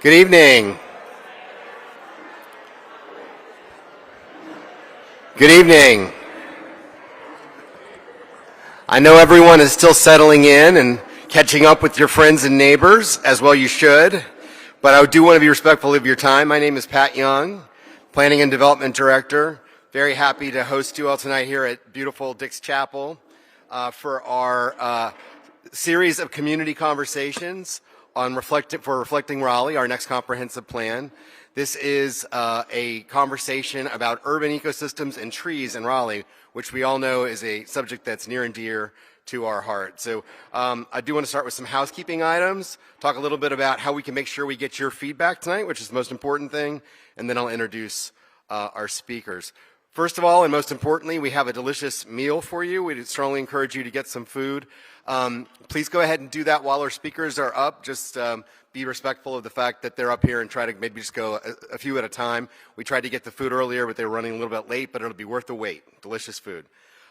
Good evening. Good evening. I know everyone is still settling in and catching up with your friends and neighbors, as well you should, but I do want to be respectful of your time. My name is Pat Young, Planning and Development Director. Very happy to host you all tonight here at beautiful Dick's Chapel for our series of community conversations on Reflecting Raleigh, our next comprehensive plan. This is a conversation about urban ecosystems and trees in Raleigh, which we all know is a subject that's near and dear to our heart. So I do want to start with some housekeeping items, talk a little bit about how we can make sure we get your feedback tonight, which is the most important thing, and then I'll introduce our speakers. First of all, and most importantly, we have a delicious meal for you. We strongly encourage you to get some food. Please go ahead and do that while our speakers are up. Just be respectful of the fact that they're up here and try to maybe just go a few at a time. We tried to get the food earlier, but they were running a little bit late, but it'll be worth the wait. Delicious food.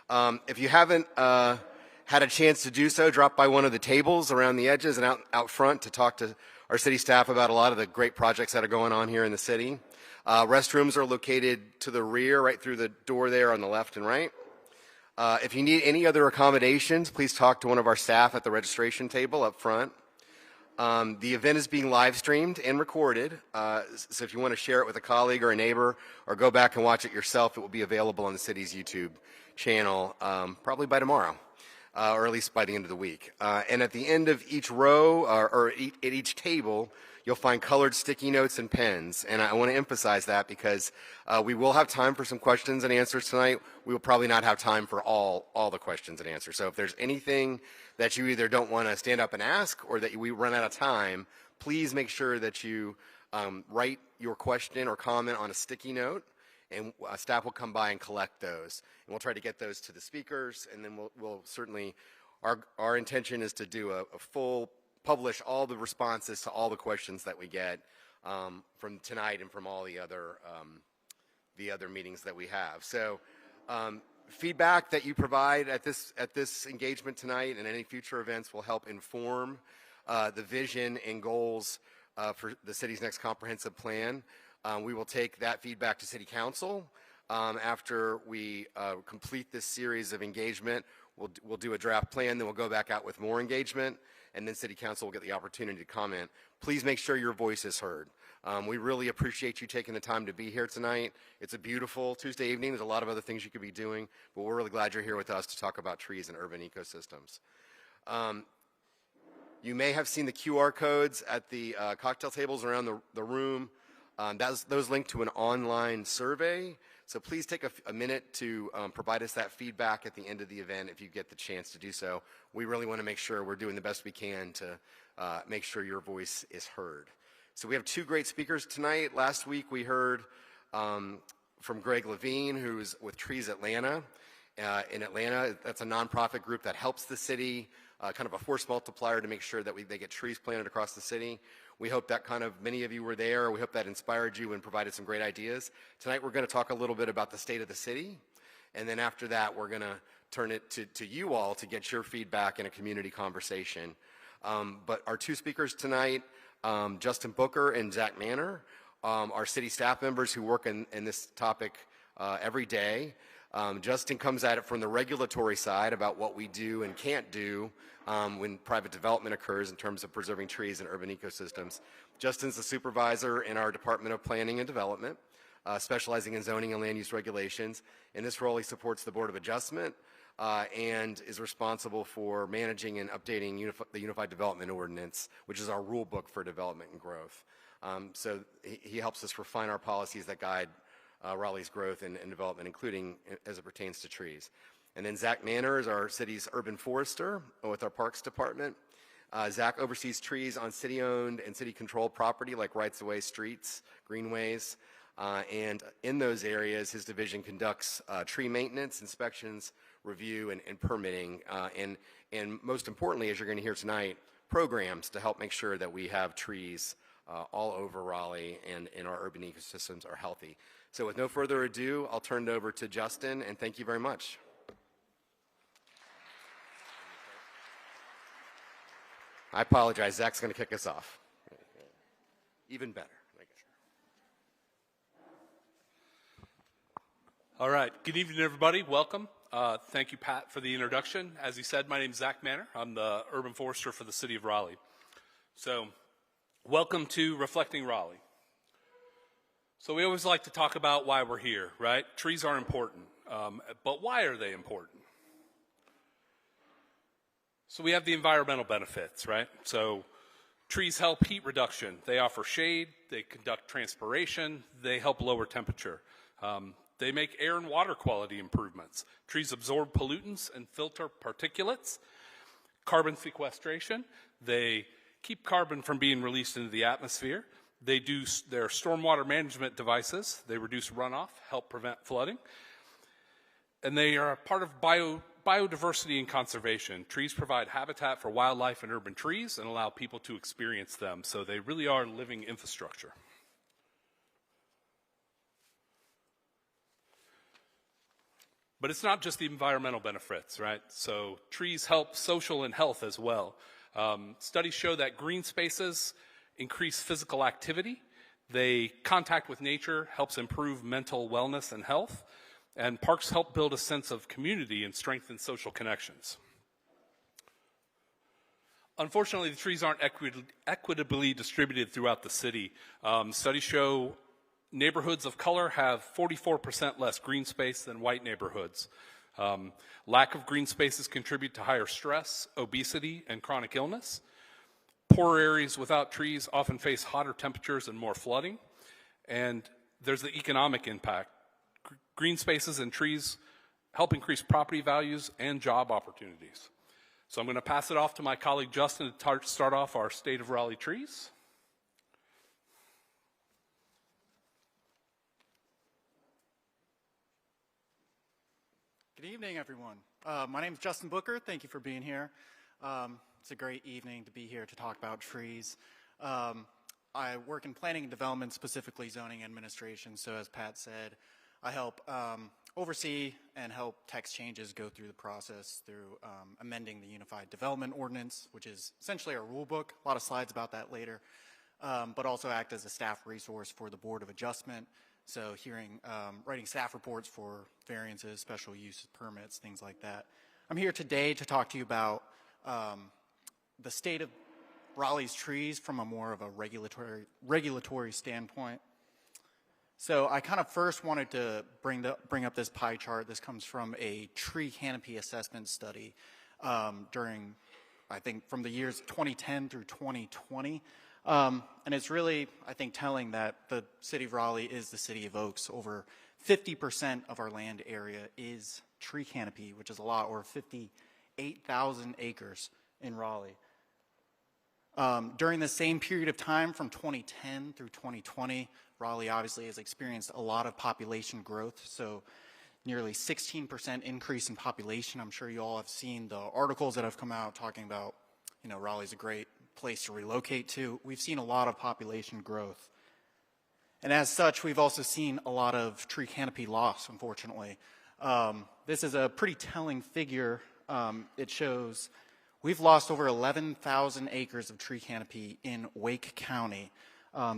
If you haven't had a chance to do so, drop by one of the tables around the edges and out front to talk to our city staff about a lot of the great projects that are going on here in the city. Restrooms are located to the rear, right through the door there on the left and right. If you need any other accommodations, please talk to one of our staff at the registration table up front. The event is being live streamed and recorded, so if you want to share it with a colleague or a neighbor or go back and watch it yourself, it will be available on the city's YouTube channel probably by tomorrow, or at least by the end of the week. And at the end of each row or at each table, you'll find colored sticky notes and pens. And I want to emphasize that because we will have time for some questions and answers tonight. We will probably not have time for all the questions and answers. So if there's anything that you either don't want to stand up and ask or that we run out of time, please make sure that you write your question or comment on a sticky note, and staff will come by and collect those. And we'll try to get those to the speakers, and then we'll certainly, our intention is to do a full publish all the responses to all the questions that we get from tonight and from all the other meetings that we have. So feedback that you provide at this engagement tonight and any future events will help inform the vision and goals for the city's next comprehensive plan. We will take that feedback to City Council after we complete this series of engagement. We'll do a draft plan, then we'll go back out with more engagement, and then City Council will get the opportunity to comment. Please make sure your voice is heard. We really appreciate you taking the time to be here tonight. It's a beautiful Tuesday evening. There's a lot of other things you could be doing, but we're really glad you're here with us to talk about trees and urban ecosystems. You may have seen the QR codes at the cocktail tables around the room. Those link to an online survey. So please take a minute to provide us that feedback at the end of the event if you get the chance to do so. We really want to make sure we're doing the best we can to make sure your voice is heard. So we have two great speakers tonight. Last week we heard from Greg Levine, who's with Trees Atlanta. In Atlanta, that's a nonprofit group that helps the city, kind of a force multiplier to make sure that they get trees planted across the city. We hope that many of you were there. We hope that inspired you and provided some great ideas. Tonight we're going to talk a little bit about the state of the city, and then after that we're going to turn it to you all to get your feedback in a community conversation. But our two speakers tonight, Justin Bucher and Zach Manor, are city staff members who work in this topic every day. Justin comes at it from the regulatory side about what we do and can't do when private development occurs in terms of preserving trees and urban ecosystems. Justin's the supervisor in our Department of Planning and Development, specializing in zoning and land use regulations. In this role, he supports the Board of Adjustment and is responsible for managing and updating the Unified Development Ordinance, which is our rule book for development and growth. So he helps us refine our policies that guide Raleigh's growth and development, including as it pertains to trees. And then Zach Manor is our city's urban forester with our Parks Department. Zach oversees trees on city-owned and city-controlled property like rights-of-way, streets, greenways, and in those areas his division conducts tree maintenance, inspections, review, and permitting, and most importantly, as you're going to hear tonight, programs to help make sure that we have trees all over Raleigh and our urban ecosystems are healthy. So with no further ado, I'll turn it over to Justin, and thank you very much. I apologize. Zach's going to kick us off. even better. All right. Good evening, everybody. Welcome. Thank you, Pat, for the introduction. As he said, my name is Zach Manor. I'm the urban forester for the city of Raleigh. So, welcome to Reflecting Raleigh. So we always like to talk about why we're here, right? Trees are important, but why are they important? So we have the environmental benefits, right? So trees help heat reduction. They offer shade. They conduct transpiration. They help lower temperature. They make air and water quality improvements. Trees absorb pollutants and filter particulates. Carbon sequestration. They keep carbon from being released into the atmosphere. They do their stormwater management devices. They reduce runoff, help prevent flooding. And they are a part of biodiversity and conservation. Trees provide habitat for wildlife and urban trees and allow people to experience them. So they really are living infrastructure. But it's not just the environmental benefits, right? So trees help social and health as well. Studies show that green spaces increase physical activity. Contact with nature helps improve mental wellness and health. And parks help build a sense of community and strengthen social connections. Unfortunately, the trees aren't equitably distributed throughout the city. Studies show neighborhoods of color have 44% less green space than white neighborhoods. Lack of green spaces contribute to higher stress, obesity, and chronic illness. Poor areas without trees often face hotter temperatures and more flooding. And there's the economic impact. Green spaces and trees help increase property values and job opportunities. So I'm going to pass it off to my colleague Justin to start off our State of Raleigh trees. Good evening, everyone. My name is Justin Bucher. Thank you for being here. It's a great evening to be here to talk about trees. I work in planning and development, specifically zoning administration. So as Pat said, I help oversee and help text changes go through the process through amending the Unified Development Ordinance, which is essentially our rule book. A lot of slides about that later. But also act as a staff resource for the Board of Adjustment. So writing staff reports for variances, special use permits, things like that. I'm here today to talk to you about the state of Raleigh's trees from a more of a regulatory standpoint. So I kind of first wanted to bring up this pie chart. This comes from a tree canopy assessment study during, I think, from the years 2010 through 2020. And it's really, I think, telling that the city of Raleigh is the city of oaks. Over 50% of our land area is tree canopy, which is a lot, or 58,000 acres in Raleigh. During the same period of time from 2010 through 2020, Raleigh obviously has experienced a lot of population growth. So nearly 16% increase in population. I'm sure you all have seen the articles that have come out talking about, Raleigh's a great place to relocate to. We've seen a lot of population growth. And as such, we've also seen a lot of tree canopy loss, unfortunately. This is a pretty telling figure. It shows we've lost over 11,000 acres of tree canopy in Wake County.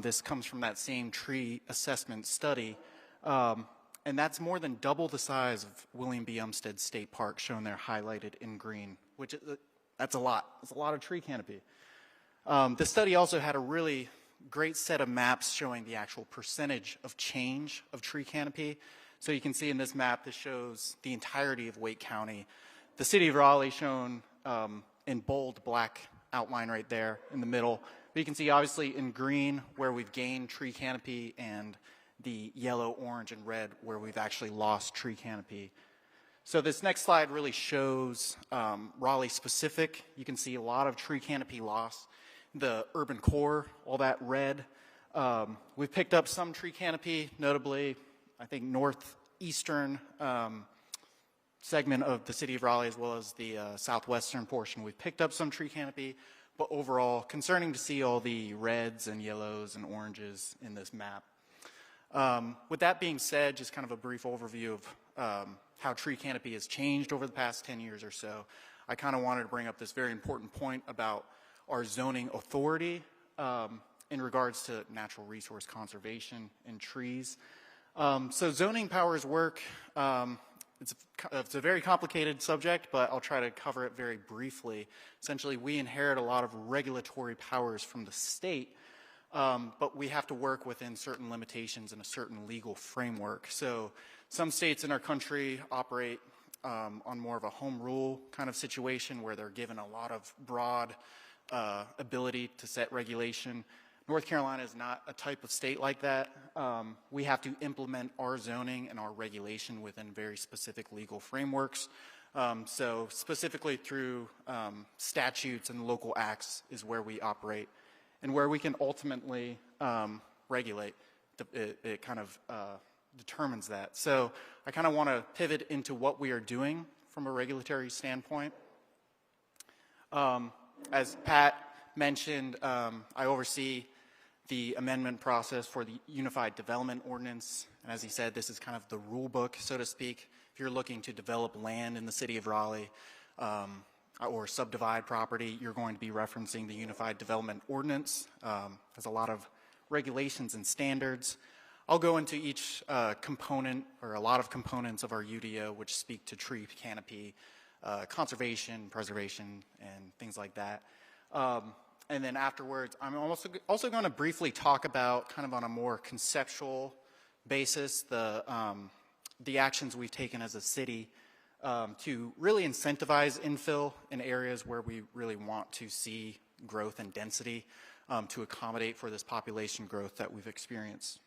This comes from that same tree assessment study. And that's more than double the size of William B. Umstead State Park, shown there highlighted in green, which that's a lot. It's a lot of tree canopy. The study also had a really great set of maps showing the actual percentage of change of tree canopy. So you can see in this map, this shows the entirety of Wake County. The city of Raleigh shown in bold black outline right there in the middle. But you can see obviously in green where we've gained tree canopy, and the yellow, orange, and red where we've actually lost tree canopy. So this next slide really shows Raleigh specific. You can see a lot of tree canopy loss. The urban core, all that red. We've picked up some tree canopy, notably, I think, northeastern segment of the city of Raleigh, as well as the southwestern portion. We've picked up some tree canopy, but overall, concerning to see all the reds and yellows and oranges in this map. With that being said, just kind of a brief overview of how tree canopy has changed over the past 10 years or so. I kind of wanted to bring up this very important point about our zoning authority. in regards to natural resource conservation and trees. So zoning powers work. It's a very complicated subject, but I'll try to cover it very briefly. Essentially, we inherit a lot of regulatory powers from the state, but we have to work within certain limitations and a certain legal framework. So some states in our country operate on more of a home rule kind of situation where they're given a lot of broad ability to set regulation. North Carolina is not a type of state like that. We have to implement our zoning and our regulation within very specific legal frameworks. So specifically through statutes and local acts is where we operate and where we can ultimately regulate. It kind of determines that. So I kind of want to pivot into what we are doing from a regulatory standpoint. As Pat mentioned, I oversee the amendment process for the Unified Development Ordinance. And as he said, this is kind of the rule book, so to speak. If you're looking to develop land in the city of Raleigh or subdivide property, you're going to be referencing the Unified Development Ordinance. Has a lot of regulations and standards. I'll go into each component or a lot of components of our UDO which speak to tree canopy, conservation, preservation, and things like that. And then afterwards, I'm also going to briefly talk about, kind of on a more conceptual basis, the actions we've taken as a city to really incentivize infill in areas where we really want to see growth and density to accommodate for this population growth that we've experienced.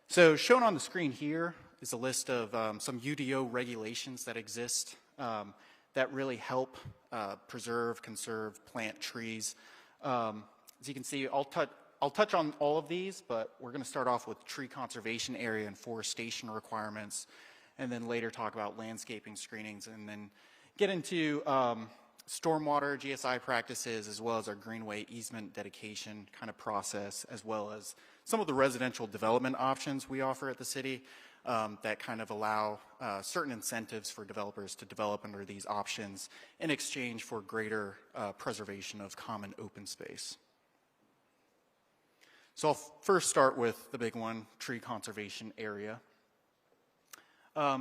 So shown on the screen here is a list of some UDO regulations that exist that really help preserve, conserve, plant trees. As you can see, I'll touch on all of these, but we're going to start off with tree conservation area and forestation requirements, and then later talk about landscaping screenings, and then get into stormwater GSI practices, as well as our greenway easement dedication kind of process, as well as some of the residential development options we offer at the city that kind of allow certain incentives for developers to develop under these options in exchange for greater preservation of common open space. So I'll first start with the big one, tree conservation area.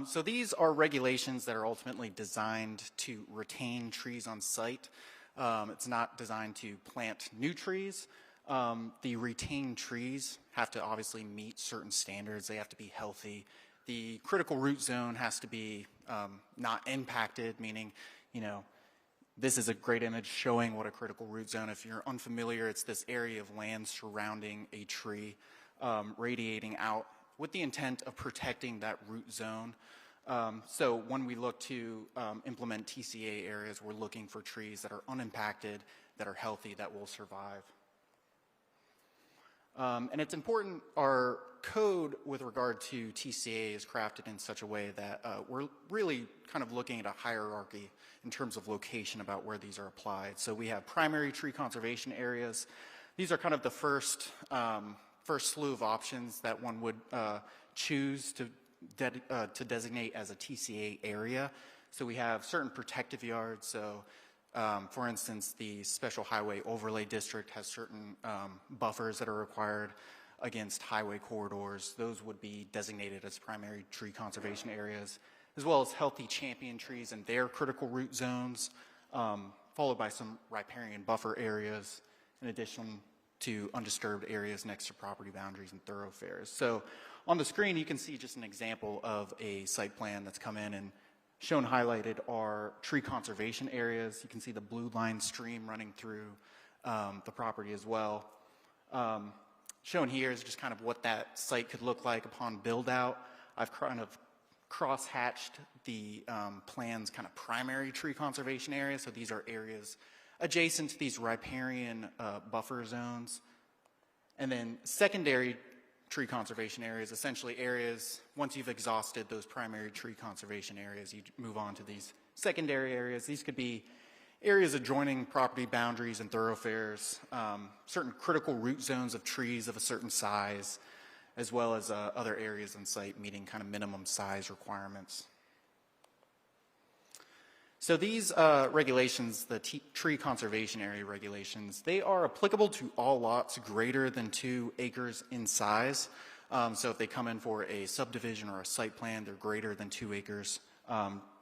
So these are regulations that are ultimately designed to retain trees on site. It's not designed to plant new trees. The retained trees have to obviously meet certain standards. They have to be healthy. The critical root zone has to be not impacted, meaning, you know, this is a great image showing what a critical root zone. If you're unfamiliar, it's this area of land surrounding a tree, radiating out with the intent of protecting that root zone. So when we look to implement TCA areas, we're looking for trees that are unimpacted, that are healthy, that will survive. And it's important, our code with regard to TCA is crafted in such a way that we're really kind of looking at a hierarchy in terms of location about where these are applied. So we have primary tree conservation areas. These are kind of the first slew of options that one would choose to designate as a TCA area. So we have certain protective yards. So for instance, the Special Highway Overlay District has certain buffers that are required against highway corridors. Those would be designated as primary tree conservation areas, as well as healthy champion trees and their critical root zones, followed by some riparian buffer areas, in addition to undisturbed areas next to property boundaries and thoroughfares. So on the screen, you can see just an example of a site plan that's come in, and shown highlighted are tree conservation areas. You can see the blue line stream running through the property as well. Shown here is just kind of what that site could look like upon build out. I've kind of cross-hatched the plan's kind of primary tree conservation area. So these are areas adjacent to these riparian buffer zones. And then secondary tree conservation areas, essentially areas, once you've exhausted those primary tree conservation areas, you move on to these secondary areas. These could be areas adjoining property boundaries and thoroughfares, certain critical root zones of trees of a certain size, as well as other areas on site meeting kind of minimum size requirements. So these regulations, the tree conservation area regulations, they are applicable to all lots greater than 2 acres in size. So if they come in for a subdivision or a site plan, they're greater than 2 acres,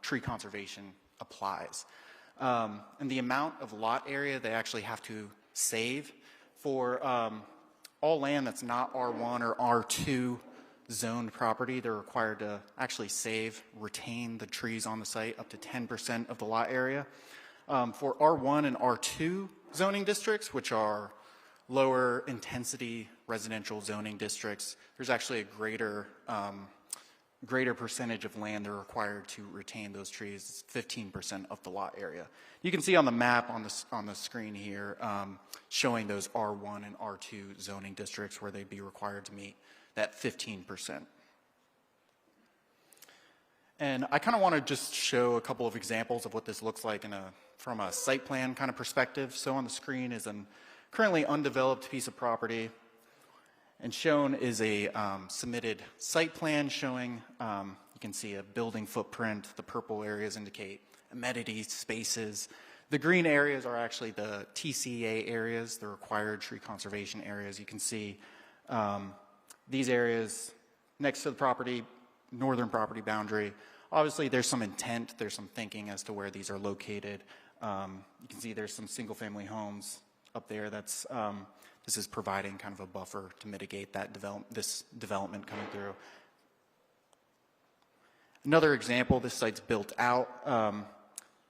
tree conservation applies. And the amount of lot area they actually have to save for all land that's not R1 or R2 zoned property, they're required to actually retain the trees on the site up to 10% of the lot area. For R1 and R2 zoning districts, which are lower intensity residential zoning districts, there's actually a greater percentage of land they're required to retain those trees. It's 15% of the lot area. You can see on the map on the screen here showing those R1 and R2 zoning districts where they'd be required to meet that 15%. And I kind of want to just show a couple of examples of what this looks like from a site plan kind of perspective. So on the screen is a currently undeveloped piece of property, and shown is a submitted site plan showing, you can see a building footprint. The purple areas indicate amenities, spaces. The green areas are actually the TCA areas, the required tree conservation areas. You can see these areas next to the property, northern property boundary. Obviously, there's some intent, there's some thinking as to where these are located. You can see there's some single-family homes up there. This is providing kind of a buffer to mitigate that this development coming through. Another example, this site's built out.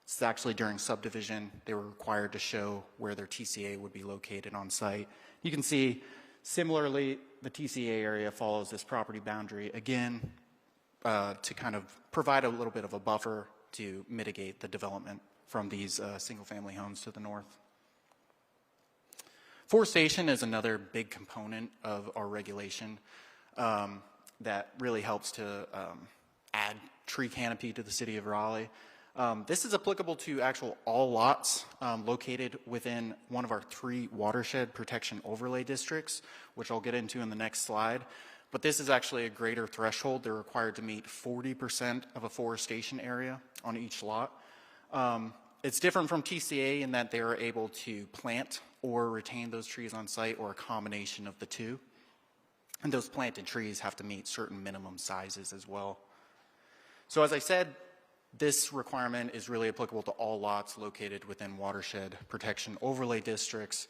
This is actually during subdivision. They were required to show where their TCA would be located on site. You can see, similarly, the TCA area follows this property boundary again to kind of provide a little bit of a buffer to mitigate the development from these single-family homes to the north. Forestation is another big component of our regulation that really helps to add tree canopy to the city of Raleigh. This is applicable to all lots located within one of our 3 watershed protection overlay districts, which I'll get into in the next slide. But this is actually a greater threshold. They're required to meet 40% of a forestation area on each lot. It's different from TCA in that they are able to plant or retain those trees on site, or a combination of the two. And those planted trees have to meet certain minimum sizes as well. So as I said, this requirement is really applicable to all lots located within watershed protection overlay districts.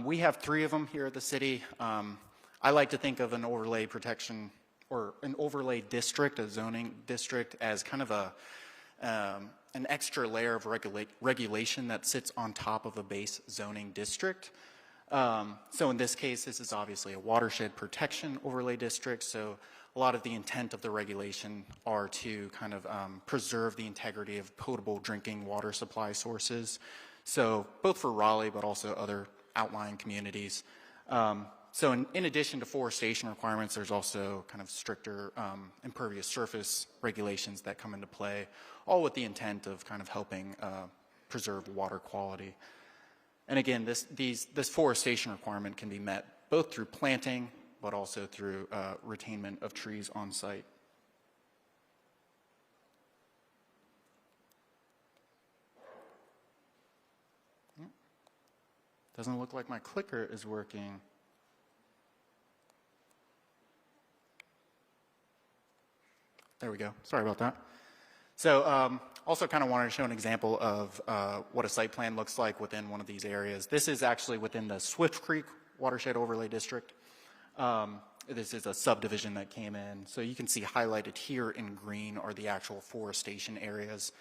We have 3 of them here at the city. I like to think of an overlay protection or an overlay district, a zoning district, as kind of an extra layer of regulation that sits on top of a base zoning district. So in this case, this is obviously a watershed protection overlay district. So a lot of the intent of the regulation are to kind of preserve the integrity of potable drinking water supply sources. So both for Raleigh, but also other outlying communities. So in addition to forestation requirements, there's also kind of stricter impervious surface regulations that come into play, all with the intent of kind of helping preserve water quality. And again, this forestation requirement can be met both through planting, but also through retainment of trees on site. Doesn't look like my clicker is working. There we go. Sorry about that. So also kind of wanted to show an example of what a site plan looks like within one of these areas. This is actually within the Swift Creek Watershed Overlay District. This is a subdivision that came in. So you can see highlighted here in green are the actual forestation areas.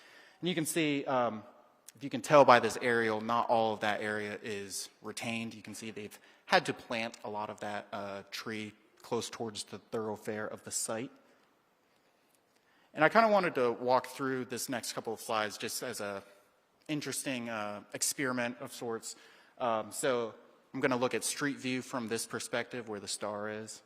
And you can see, if you can tell by this aerial, not all of that area is retained. You can see they've had to plant a lot of that tree close towards the thoroughfare of the site. And I kind of wanted to walk through this next couple of slides just as a interesting experiment of sorts. So I'm going to look at street view from this perspective where the star is.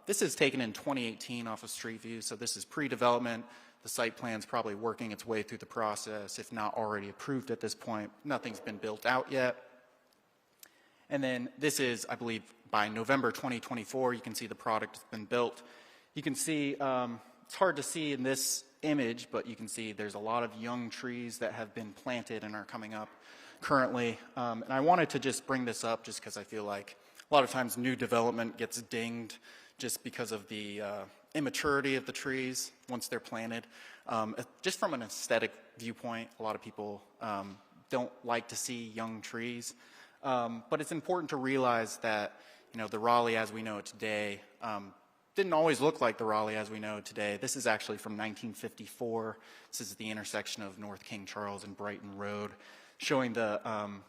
This is taken in 2018 off of street view, so this is pre-development. The site plan's probably working its way through the process, if not already approved at this point. Nothing's been built out yet. And then this is, I believe, by November 2024, you can see the product has been built. You can see, it's hard to see in this image, but you can see there's a lot of young trees that have been planted and are coming up currently. And I wanted to just bring this up just because I feel like a lot of times new development gets dinged just because of the immaturity of the trees once they're planted. Just from an aesthetic viewpoint, a lot of people don't like to see young trees. But it's important to realize that, the Raleigh as we know it today didn't always look like the Raleigh as we know it today. This is actually from 1954. This is the intersection of North King Charles and Brighton Road, showing the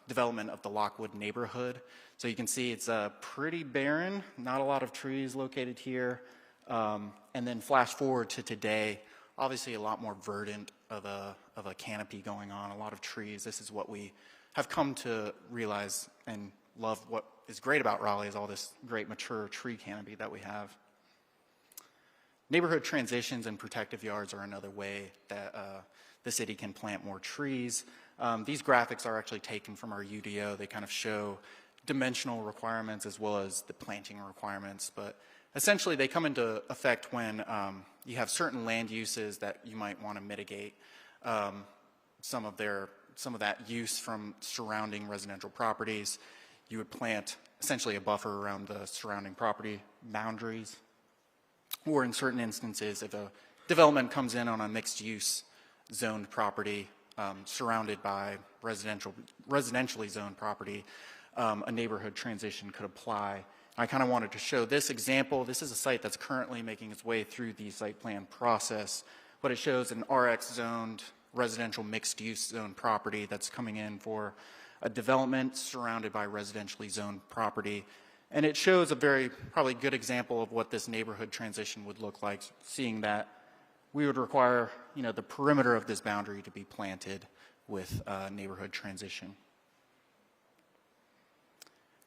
development of the Lockwood neighborhood. So you can see it's pretty barren, not a lot of trees located here. And then flash forward to today, obviously a lot more verdant of a canopy going on, a lot of trees. This is what we have come to realize and love. What is great about Raleigh is all this great mature tree canopy that we have. Neighborhood transitions and protective yards are another way that the city can plant more trees. These graphics are actually taken from our UDO. They kind of show dimensional requirements as well as the planting requirements, but essentially they come into effect when you have certain land uses that you might want to mitigate some of that use from surrounding residential properties. You would plant essentially a buffer around the surrounding property boundaries. Or in certain instances, if a development comes in on a mixed-use zoned property surrounded by residentially zoned property, a neighborhood transition could apply. I kind of wanted to show this example. This is a site that's currently making its way through the site plan process, but it shows an RX-zoned residential mixed-use zone property that's coming in for a development surrounded by residentially zoned property. And it shows a very probably good example of what this neighborhood transition would look like, seeing that we would require, the perimeter of this boundary to be planted with neighborhood transition.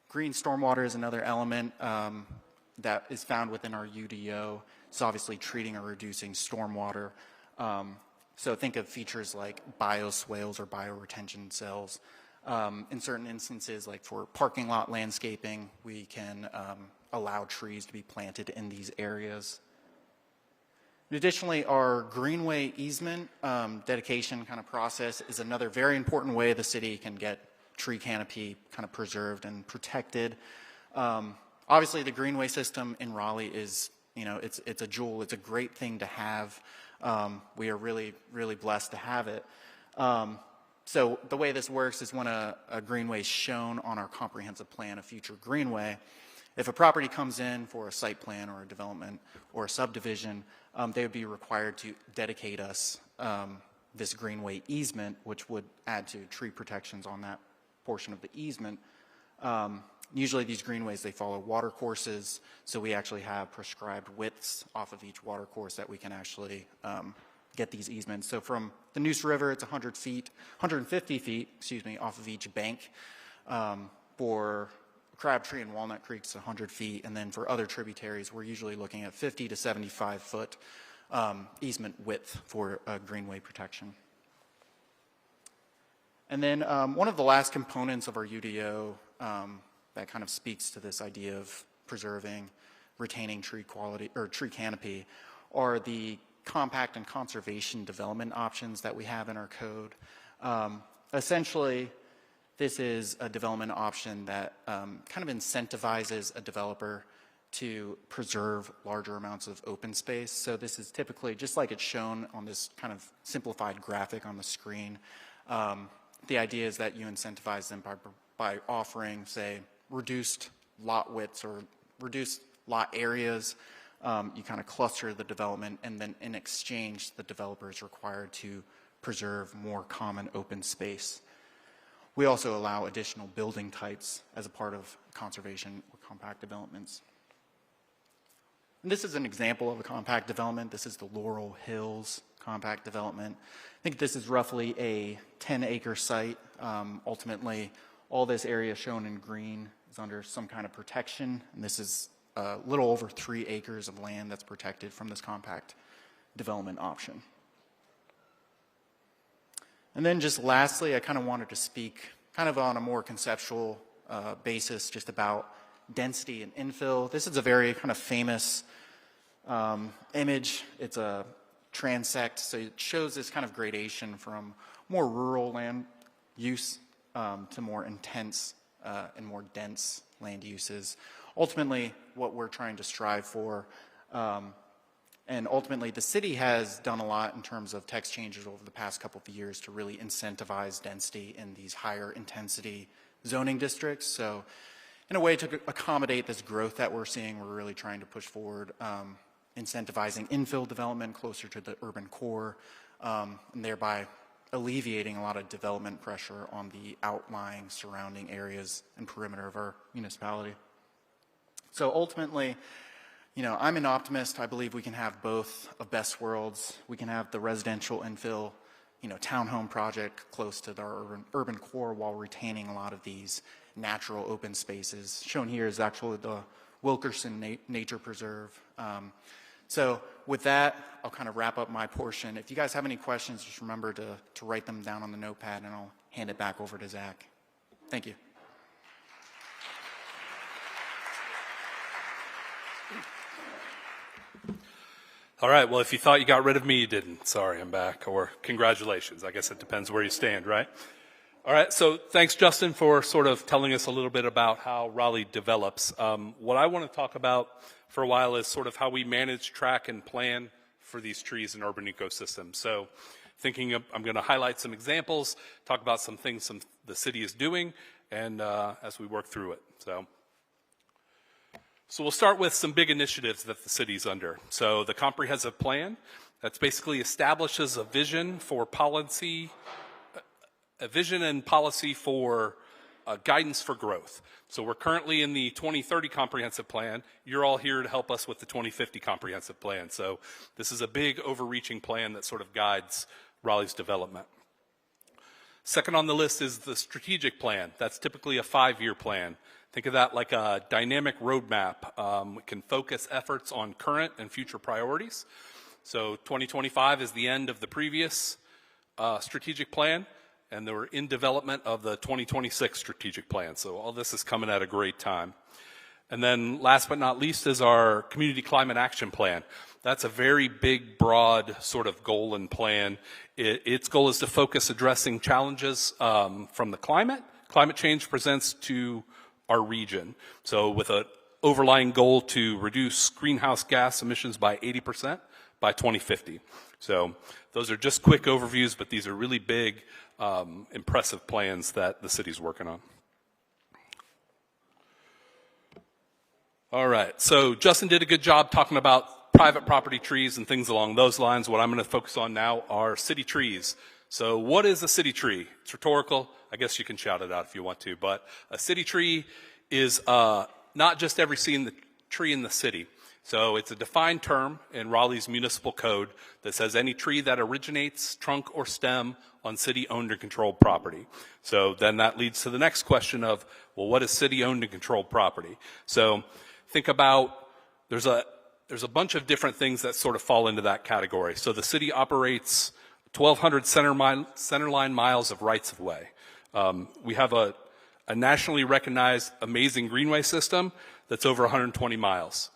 Green stormwater is another element that is found within our UDO. It's obviously treating or reducing stormwater. So think of features like bioswales or bioretention cells. In certain instances, like for parking lot landscaping, we can allow trees to be planted in these areas. Additionally, our greenway easement dedication kind of process is another very important way the city can get tree canopy kind of preserved and protected. Obviously, the greenway system in Raleigh is, it's a jewel. It's a great thing to have. We are really, really blessed to have it. So the way this works is when a greenway is shown on our comprehensive plan, a future greenway, if a property comes in for a site plan or a development or a subdivision, they would be required to dedicate us this greenway easement, which would add to tree protections on that portion of the easement. Usually these greenways, they follow water courses, so we actually have prescribed widths off of each water course that we can actually get these easements. So from the Neuse River, it's 150 feet, off of each bank. For Crabtree and Walnut Creek, it's 100 feet. And then for other tributaries, we're usually looking at 50 to 75 foot easement width for greenway protection. And then one of the last components of our UDO that kind of speaks to this idea of preserving, retaining tree quality or tree canopy are the compact and conservation development options that we have in our code. Essentially, this is a development option that kind of incentivizes a developer to preserve larger amounts of open space. So this is typically, just like it's shown on this kind of simplified graphic on the screen, the idea is that you incentivize them by offering, say, reduced lot widths or reduced lot areas. You kind of cluster the development, and then in exchange, the developer is required to preserve more common open space. We also allow additional building types as a part of conservation or compact developments. And this is an example of a compact development. This is the Laurel Hills compact development. I think this is roughly a 10-acre site. Ultimately, all this area shown in green is under some kind of protection, and this is a little over 3 acres of land that's protected from this compact development option. And then just lastly, I kind of wanted to speak kind of on a more conceptual basis just about density and infill. This is a very kind of famous image. It's a transect, so it shows this kind of gradation from more rural land use to more intense and more dense land uses. Ultimately, what we're trying to strive for, and ultimately the city has done a lot in terms of text changes over the past couple of years to really incentivize density in these higher intensity zoning districts. So in a way to accommodate this growth that we're seeing, we're really trying to push forward incentivizing infill development closer to the urban core, and thereby alleviating a lot of development pressure on the outlying surrounding areas and perimeter of our municipality. So ultimately, you know, I'm an optimist. I believe we can have both of best worlds. We can have the residential infill, you know, townhome project close to our urban core while retaining a lot of these natural open spaces. Shown here is actually the Wilkerson Nature Preserve. So with that, I'll kind of wrap up my portion. If you guys have any questions, just remember to write them down on the notepad, and I'll hand it back over to Zach. Thank you. All right, well, if you thought you got rid of me, you didn't. Sorry, I'm back. Or congratulations. I guess it depends where you stand, right? All right, so thanks, Justin, for sort of telling us a little bit about how Raleigh develops. What I want to talk about for a while is sort of how we manage, track, and plan for these trees in urban ecosystems. So I'm going to highlight some examples, talk about some things the city is doing, and as we work through it. So we'll start with some big initiatives that the city's under. So the comprehensive plan, that's basically establishes a vision for policy, a vision and policy for guidance for growth. So we're currently in the 2030 comprehensive plan. You're all here to help us with the 2050 comprehensive plan. So this is a big overreaching plan that sort of guides Raleigh's development. Second on the list is the strategic plan. That's typically a 5-year plan. Think of that like a dynamic roadmap. We can focus efforts on current and future priorities. So 2025 is the end of the previous strategic plan, and we're in development of the 2026 strategic plan. So all this is coming at a great time. And then last but not least is our community climate action plan. That's a very big, broad sort of goal and plan. Its goal is to focus addressing challenges from the climate change presents to our region. So with an overlying goal to reduce greenhouse gas emissions by 80% by 2050. So those are just quick overviews, but these are really big, impressive plans that the city's working on. All right, so Justin did a good job talking about private property trees and things along those lines. What I'm going to focus on now are city trees. So what is a city tree? It's rhetorical. I guess you can shout it out if you want to, but a city tree is not just every tree in the city. So it's a defined term in Raleigh's municipal code that says any tree that originates, trunk or stem on city-owned or controlled property. So then that leads to the next question of, well, what is city-owned and controlled property? So think about, there's a bunch of different things that sort of fall into that category. So the city operates 1,200 centerline miles of rights-of-way. We have a nationally recognized amazing greenway system that's over 120 miles.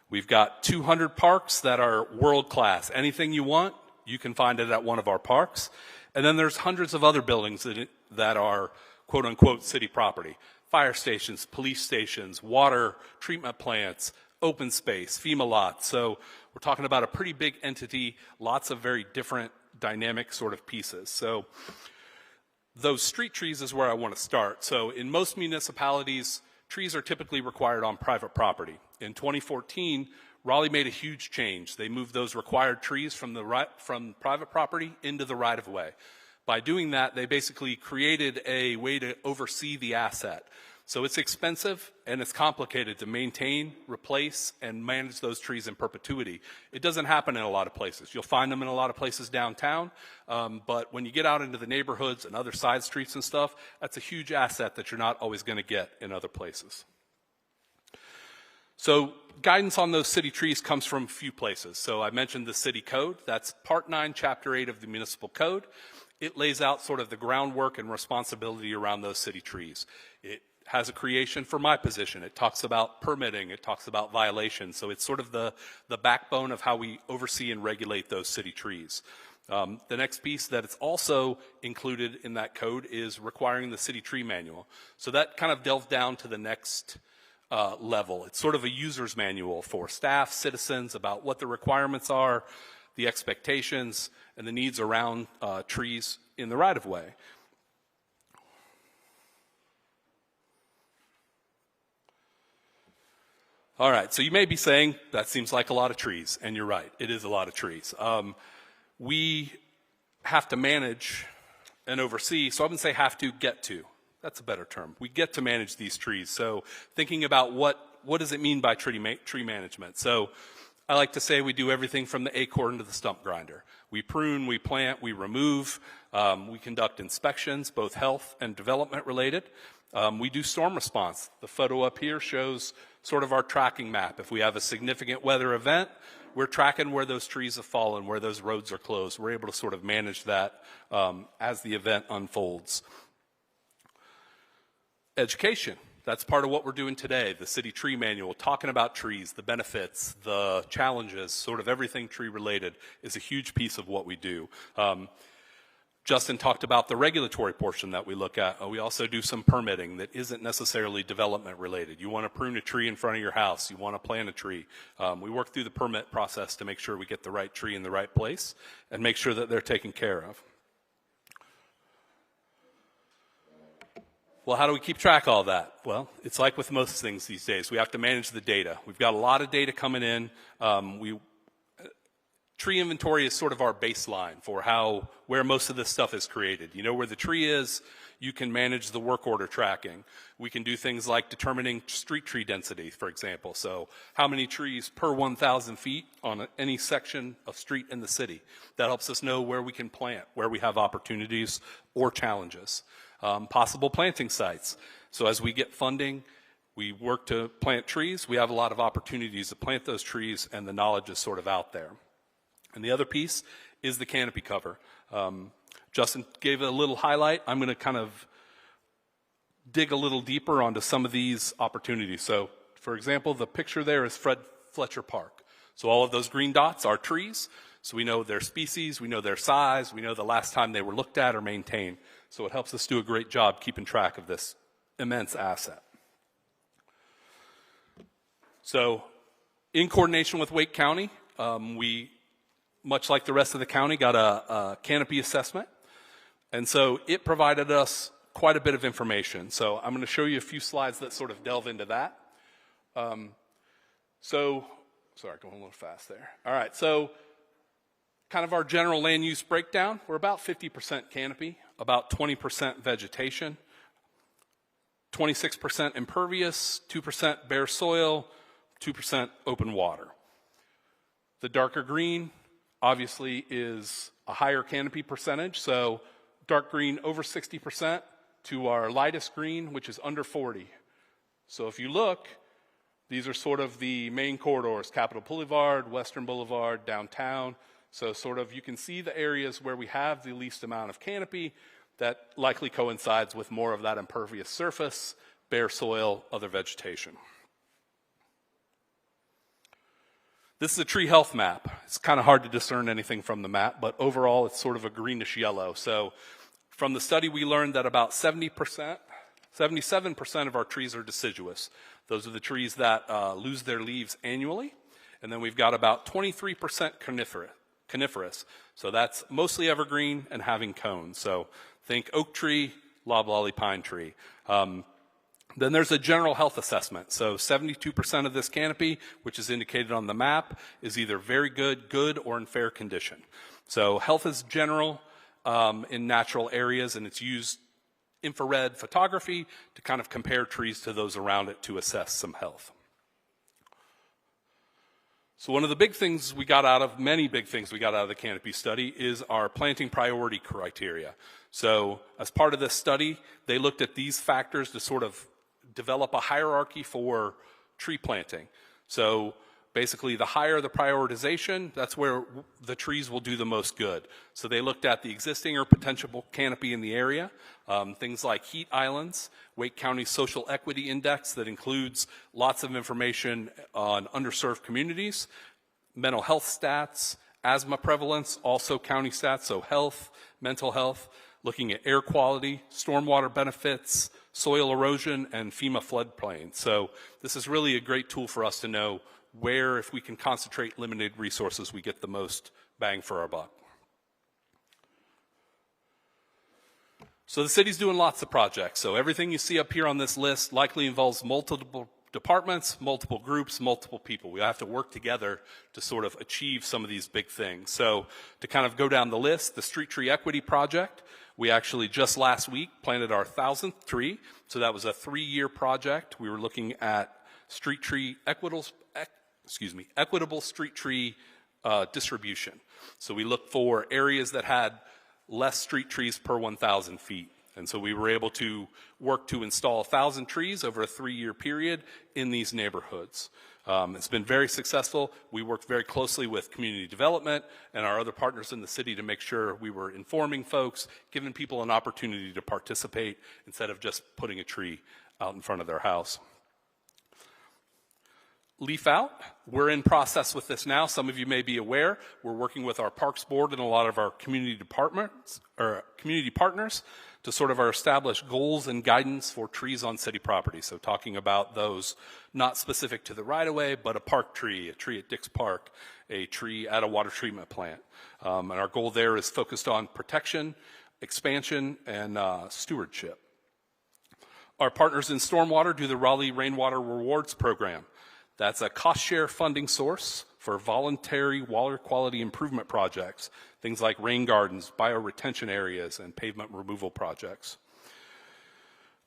We've got 200 parks that are world-class. Anything you want, you can find it at one of our parks. And then there's hundreds of other buildings that are quote-unquote city property. Fire stations, police stations, water treatment plants, open space, FEMA lots. So we're talking about a pretty big entity, lots of very different dynamic sort of pieces. So those street trees is where I want to start. So in most municipalities, trees are typically required on private property. In 2014, Raleigh made a huge change. They moved those required trees from private property into the right-of-way. By doing that, they basically created a way to oversee the asset. So it's expensive and it's complicated to maintain, replace, and manage those trees in perpetuity. It doesn't happen in a lot of places. You'll find them in a lot of places downtown, but when you get out into the neighborhoods and other side streets and stuff, that's a huge asset that you're not always going to get in other places. So guidance on those city trees comes from a few places. So I mentioned the city code. That's Part 9, Chapter 8 of the Municipal Code. It lays out sort of the groundwork and responsibility around those city trees. It has a creation for my position. It talks about permitting. It talks about violations. So it's sort of the backbone of how we oversee and regulate those city trees. The next piece that it's also included in that code is requiring the city tree manual. So that kind of delves down to the next level. It's sort of a user's manual for staff, citizens, about what the requirements are, the expectations, and the needs around trees in the right-of-way. All right, so you may be saying, that seems like a lot of trees, and you're right, it is a lot of trees. We have to manage and oversee, so I wouldn't say have to, get to. That's a better term. We get to manage these trees. So thinking about what does it mean by tree management? So I like to say we do everything from the acorn to the stump grinder. We prune, we plant, we remove, we conduct inspections, both health and development related. We do storm response. The photo up here shows sort of our tracking map. If we have a significant weather event, we're tracking where those trees have fallen, where those roads are closed. We're able to sort of manage that as the event unfolds. Education. That's part of what we're doing today. The city tree manual, talking about trees, the benefits, the challenges, sort of everything tree related is a huge piece of what we do. Justin talked about the regulatory portion that we look at. We also do some permitting that isn't necessarily development related. You want to prune a tree in front of your house. You want to plant a tree. We work through the permit process to make sure we get the right tree in the right place and make sure that they're taken care of. Well, how do we keep track of all that? Well, it's like with most things these days. We have to manage the data. We've got a lot of data coming in. Tree inventory is sort of our baseline for where most of this stuff is created. You know where the tree is, you can manage the work order tracking. We can do things like determining street tree density, for example. So how many trees per 1,000 feet on any section of street in the city. That helps us know where we can plant, where we have opportunities or challenges. Possible planting sites. So as we get funding, we work to plant trees. We have a lot of opportunities to plant those trees, and the knowledge is sort of out there. And the other piece is the canopy cover. Justin gave a little highlight. I'm going to kind of dig a little deeper onto some of these opportunities. So, for example, the picture there is Fred Fletcher Park. So all of those green dots are trees. So we know their species, we know their size, we know the last time they were looked at or maintained. So it helps us do a great job keeping track of this immense asset. So in coordination with Wake County, we, much like the rest of the county, got a canopy assessment. And so it provided us quite a bit of information. So I'm going to show you a few slides that sort of delve into that. Sorry, going a little fast there. All right, so kind of our general land use breakdown. We're about 50% canopy, about 20% vegetation, 26% impervious, 2% bare soil, 2% open water. The darker green obviously is a higher canopy percentage, so dark green over 60% to our lightest green, which is under 40. So if you look, these are sort of the main corridors, Capitol Boulevard, Western Boulevard, downtown. So sort of you can see the areas where we have the least amount of canopy that likely coincides with more of that impervious surface, bare soil, other vegetation. This is a tree health map. It's kind of hard to discern anything from the map, but overall it's sort of a greenish yellow. So from the study we learned that about 77% of our trees are deciduous. Those are the trees that lose their leaves annually. And then we've got about 23% coniferous. So that's mostly evergreen and having cones. So think oak tree, loblolly pine tree. Then there's a general health assessment. So 72% of this canopy, which is indicated on the map, is either very good, good, or in fair condition. So health is general in natural areas, and it's used infrared photography to kind of compare trees to those around it to assess some health. So one of the big things we got out of, many big things we got out of the canopy study is our planting priority criteria. So as part of this study, they looked at these factors to sort of develop a hierarchy for tree planting. So basically the higher the prioritization, that's where the trees will do the most good. So they looked at the existing or potential canopy in the area, things like heat islands, Wake County Social Equity Index that includes lots of information on underserved communities, mental health stats, asthma prevalence, also county stats, so health, mental health, looking at air quality, stormwater benefits, soil erosion, and FEMA floodplain. So this is really a great tool for us to know where, if we can concentrate limited resources, we get the most bang for our buck. So the city's doing lots of projects. So everything you see up here on this list likely involves multiple departments, multiple groups, multiple people. We have to work together to sort of achieve some of these big things. So to kind of go down the list, the Street Tree Equity Project, we actually just last week planted our 1,000th tree. So that was a 3-year project. We were looking at street tree equitable street tree distribution. So we looked for areas that had less street trees per 1,000 feet. And so we were able to work to install 1,000 trees over a 3-year period in these neighborhoods. It's been very successful. We worked very closely with community development and our other partners in the city to make sure we were informing folks, giving people an opportunity to participate instead of just putting a tree out in front of their house. Leaf Out, we're in process with this now. Some of you may be aware, we're working with our Parks Board and a lot of our community departments or community partners to sort of establish goals and guidance for trees on city property. So talking about those not specific to the right-of-way, but a park tree, a tree at Dix Park, a tree at a water treatment plant. And our goal there is focused on protection, expansion, and stewardship. Our partners in stormwater do the Raleigh Rainwater Rewards Program. That's a cost-share funding source for voluntary water quality improvement projects, things like rain gardens, bioretention areas, and pavement removal projects.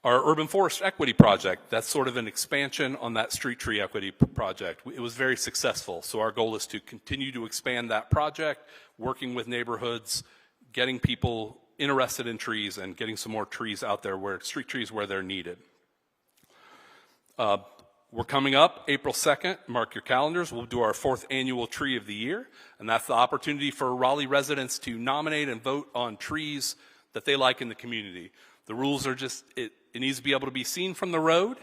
Our Urban Forest Equity Project, that's sort of an expansion on that Street Tree Equity Project. It was very successful, so our goal is to continue to expand that project, working with neighborhoods, getting people interested in trees, and getting some more trees out there, street trees where they're needed. We're coming up April 2nd, mark your calendars, we'll do our 4th annual Tree of the Year, and that's the opportunity for Raleigh residents to nominate and vote on trees that they like in the community. The rules are just, it needs to be able to be seen from the road,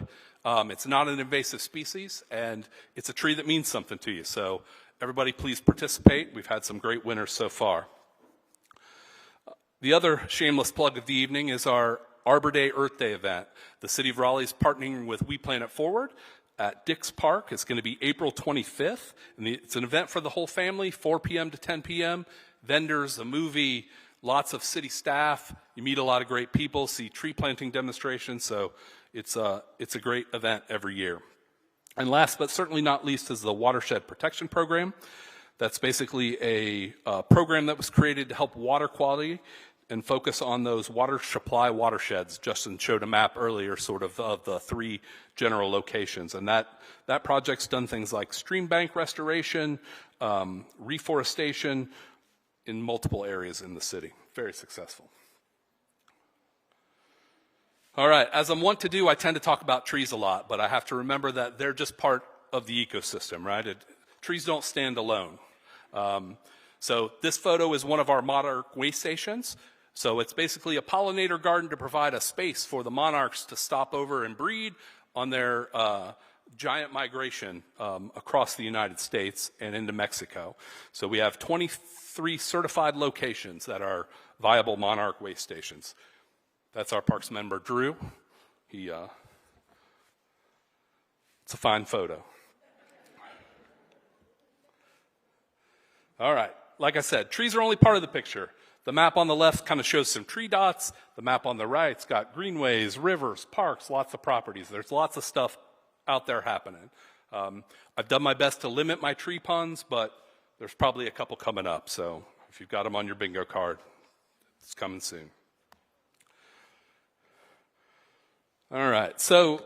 it's not an invasive species, and it's a tree that means something to you. So everybody please participate. We've had some great winners so far. The other shameless plug of the evening is our Arbor Day, Earth Day event. The City of Raleigh is partnering with We Planet Forward at Dix Park. It's going to be April 25th. And it's an event for the whole family, 4 p.m. to 10 p.m. Vendors, a movie, lots of city staff. You meet a lot of great people, see tree planting demonstrations. So it's a great event every year. And last but certainly not least is the Watershed Protection Program. That's basically a program that was created to help water quality and focus on those water supply watersheds. Justin showed a map earlier sort of the 3 general locations. And that project's done things like stream bank restoration, reforestation in multiple areas in the city. Very successful. All right, as I'm wont to do, I tend to talk about trees a lot, but I have to remember that they're just part of the ecosystem, right? Trees don't stand alone. So this photo is one of our monarch waste stations. So it's basically a pollinator garden to provide a space for the monarchs to stop over and breed on their giant migration across the United States and into Mexico. So we have 23 certified locations that are viable monarch waste stations. That's our Parks member, Drew. It's a fine photo. All right, like I said, trees are only part of the picture. The map on the left kind of shows some tree dots. The map on the right's got greenways, rivers, parks, lots of properties. There's lots of stuff out there happening. I've done my best to limit my tree puns, but there's probably a couple coming up. So if you've got them on your bingo card, it's coming soon. All right, so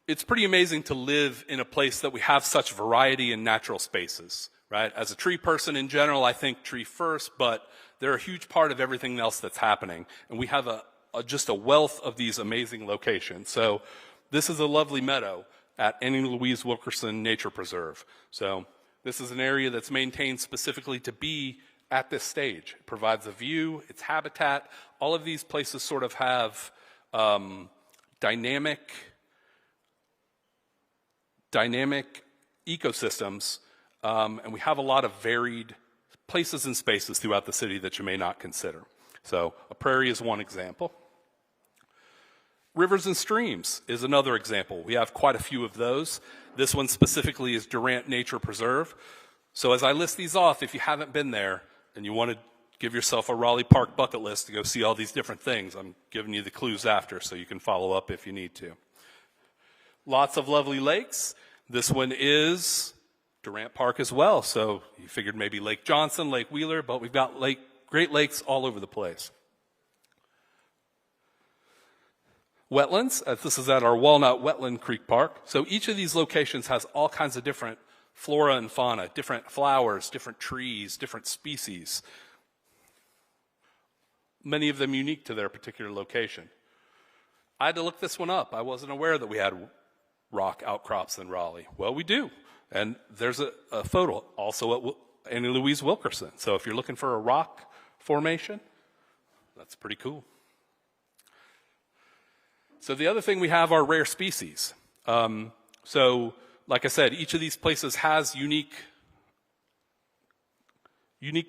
it's pretty amazing to live in a place that we have such variety in natural spaces. Right? As a tree person in general, I think tree first, but they're a huge part of everything else that's happening. And we have just a wealth of these amazing locations. So this is a lovely meadow at Annie Louise Wilkerson Nature Preserve. So this is an area that's maintained specifically to be at this stage. It provides a view, its habitat. All of these places sort of have dynamic ecosystems, and we have a lot of varied places and spaces throughout the city that you may not consider. So a prairie is one example. Rivers and streams is another example. We have quite a few of those. This one specifically is Durant Nature Preserve. So as I list these off, if you haven't been there and you want to give yourself a Raleigh Park bucket list to go see all these different things, I'm giving you the clues after so you can follow up if you need to. Lots of lovely lakes. This one is Durant Park as well. So you figured maybe Lake Johnson, Lake Wheeler, but we've got Great Lakes all over the place. Wetlands, this is at our Walnut Wetland Creek Park. So each of these locations has all kinds of different flora and fauna, different flowers, different trees, different species. Many of them unique to their particular location. I had to look this one up. I wasn't aware that we had rock outcrops in Raleigh. Well, we do. And there's a photo also at Annie Louise Wilkerson. So if you're looking for a rock formation, that's pretty cool. So the other thing we have are rare species. So like I said, each of these places has unique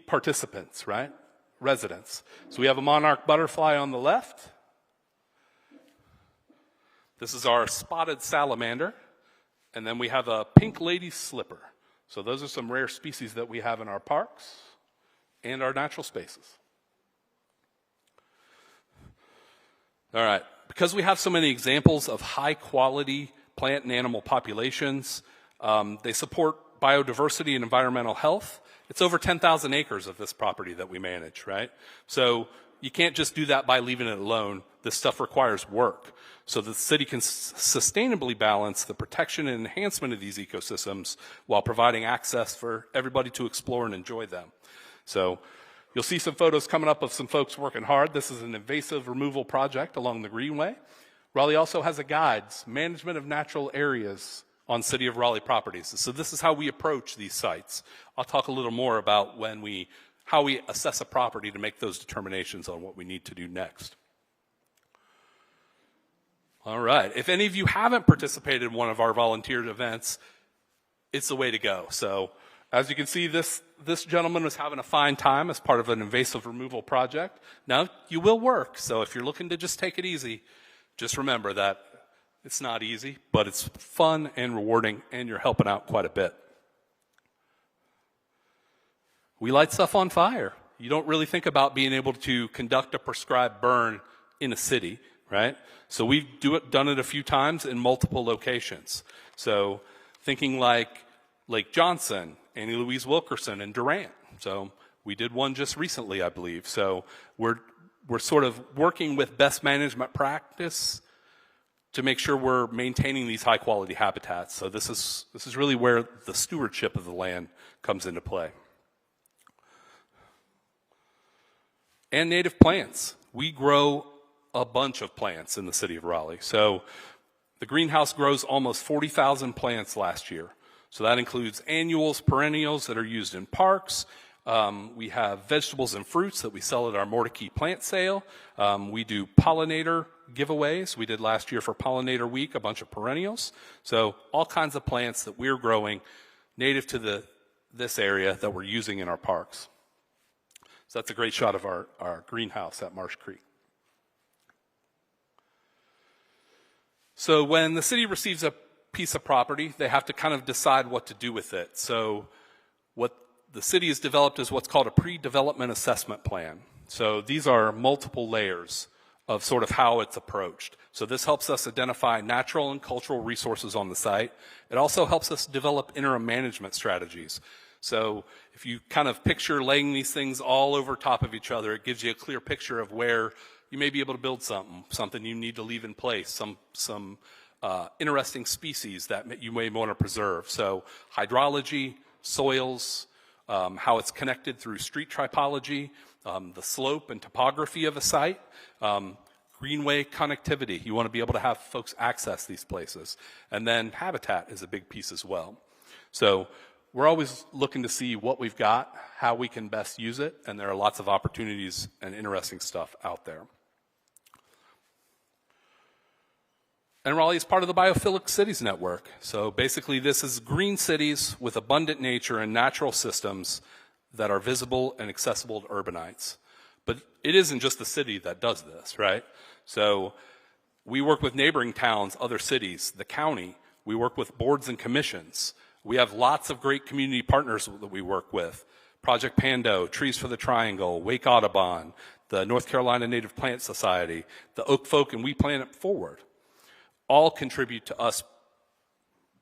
participants, right? Residents. So we have a monarch butterfly on the left. This is our spotted salamander. And then we have a pink lady slipper. So those are some rare species that we have in our parks and our natural spaces. All right. Because we have so many examples of high quality plant and animal populations, they support biodiversity and environmental health. It's over 10,000 acres of this property that we manage, right? So you can't just do that by leaving it alone. This stuff requires work. So the city can sustainably balance the protection and enhancement of these ecosystems while providing access for everybody to explore and enjoy them. So you'll see some photos coming up of some folks working hard. This is an invasive removal project along the Greenway. Raleigh also has a guides, management of natural areas on City of Raleigh properties. So this is how we approach these sites. I'll talk a little more about how we assess a property to make those determinations on what we need to do next. All right, if any of you haven't participated in one of our volunteered events, it's the way to go. So as you can see, this gentleman was having a fine time as part of an invasive removal project. Now, you will work, so if you're looking to just take it easy, just remember that it's not easy, but it's fun and rewarding, and you're helping out quite a bit. We light stuff on fire. You don't really think about being able to conduct a prescribed burn in a city, right? So we've done it a few times in multiple locations. So thinking like Lake Johnson, Annie Louise Wilkerson, and Durant. So we did one just recently, I believe. So we're sort of working with best management practice to make sure we're maintaining these high quality habitats. So this is really where the stewardship of the land comes into play. And native plants. We grow a bunch of plants in the city of Raleigh. So the greenhouse grows almost 40,000 plants last year. So that includes annuals, perennials that are used in parks. We have vegetables and fruits that we sell at our Mordecai plant sale. We do pollinator giveaways. We did last year for Pollinator Week, a bunch of perennials. So all kinds of plants that we're growing native to this area that we're using in our parks. So that's a great shot of our greenhouse at Marsh Creek. So when the city receives a piece of property, they have to kind of decide what to do with it. So what the city has developed is what's called a pre-development assessment plan. So these are multiple layers of sort of how it's approached. So this helps us identify natural and cultural resources on the site. It also helps us develop interim management strategies. So if you kind of picture laying these things all over top of each other, it gives you a clear picture of where you may be able to build something you need to leave in place, some interesting species that you may want to preserve. So hydrology, soils, how it's connected through street typology, the slope and topography of a site, Greenway connectivity. You want to be able to have folks access these places. And then habitat is a big piece as well. So we're always looking to see what we've got, how we can best use it, and there are lots of opportunities and interesting stuff out there. And Raleigh is part of the Biophilic Cities Network. So basically this is green cities with abundant nature and natural systems that are visible and accessible to urbanites. But it isn't just the city that does this, right? So we work with neighboring towns, other cities, the county. We work with boards and commissions. We have lots of great community partners that we work with. Project Pando, Trees for the Triangle, Wake Audubon, the North Carolina Native Plant Society, the Oak Folk, and We Planet Forward. All contribute to us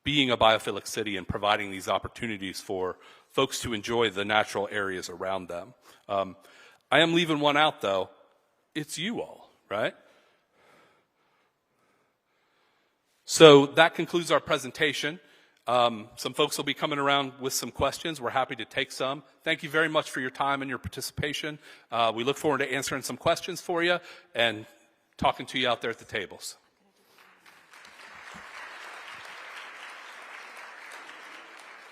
being a biophilic city and providing these opportunities for folks to enjoy the natural areas around them. I am leaving one out, though. It's you all, right? So that concludes our presentation. Some folks will be coming around with some questions. We're happy to take some. Thank you very much for your time and your participation. We look forward to answering some questions for you and talking to you out there at the tables.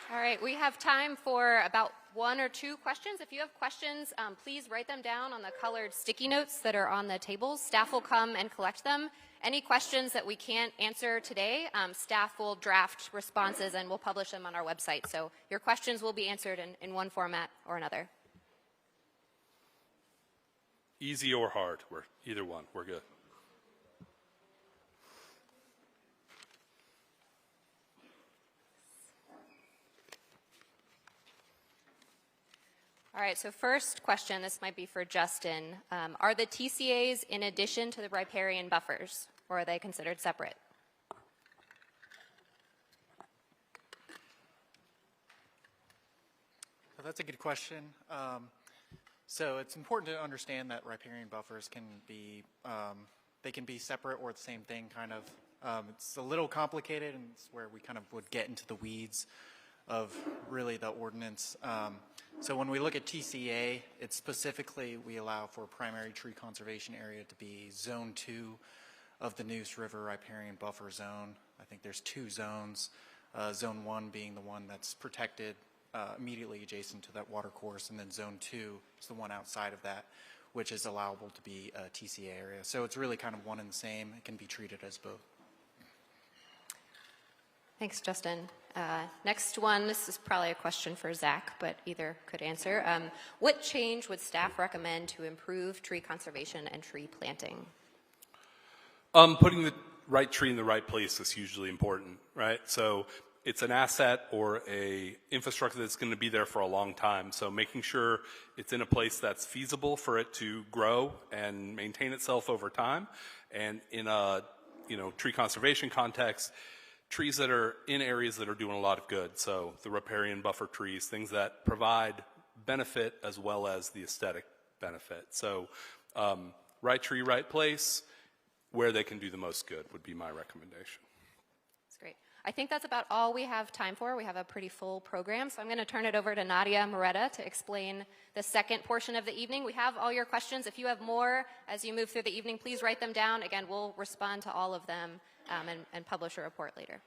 All right, we have time for about 1 or 2 questions. If you have questions, please write them down on the colored sticky notes that are on the tables. Staff will come and collect them. Any questions that we can't answer today, staff will draft responses and we'll publish them on our website. So your questions will be answered in one format or another. Easy or hard, either one, we're good. All right, so first question, this might be for Justin. Are the TCAs in addition to the riparian buffers, or are they considered separate? Well, that's a good question. So it's important to understand that riparian buffers can be, they can be separate or the same thing, kind of. It's a little complicated, and it's where we kind of would get into the weeds of really the ordinance. So when we look at TCA, it's specifically we allow for primary tree conservation area to be zone 2 of the Neuse River Riparian Buffer Zone. I think there's 2 zones, zone 1 being the one that's protected immediately adjacent to that water course, and then zone 2 is the one outside of that, which is allowable to be a TCA area. So it's really kind of one and the same. It can be treated as both. Thanks, Justin. Next one, this is probably a question for Zach, but either could answer. What change would staff recommend to improve tree conservation and tree planting? Putting the right tree in the right place is hugely important, right? So it's an asset or a infrastructure that's going to be there for a long time. So making sure it's in a place that's feasible for it to grow and maintain itself over time. And in a tree conservation context, trees that are in areas that are doing a lot of good. So the riparian buffer trees, things that provide benefit as well as the aesthetic benefit. So right tree, right place, where they can do the most good would be my recommendation. That's great. I think that's about all we have time for. We have a pretty full program, so I'm going to turn it over to Nadia Moretta to explain the second portion of the evening. We have all your questions. If you have more as you move through the evening, please write them down. Again, we'll respond to all of them and publish a report later.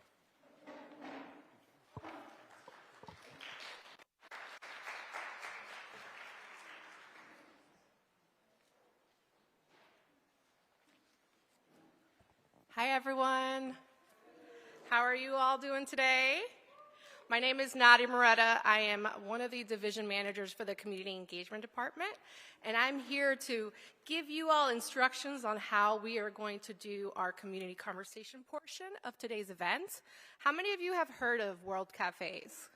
Hi, everyone. How are you all doing today? My name is Nadia Moretta. I am one of the division managers for the Community Engagement Department, and I'm here to give you all instructions on how we are going to do our community conversation portion of today's event. How many of you have heard of World Cafes?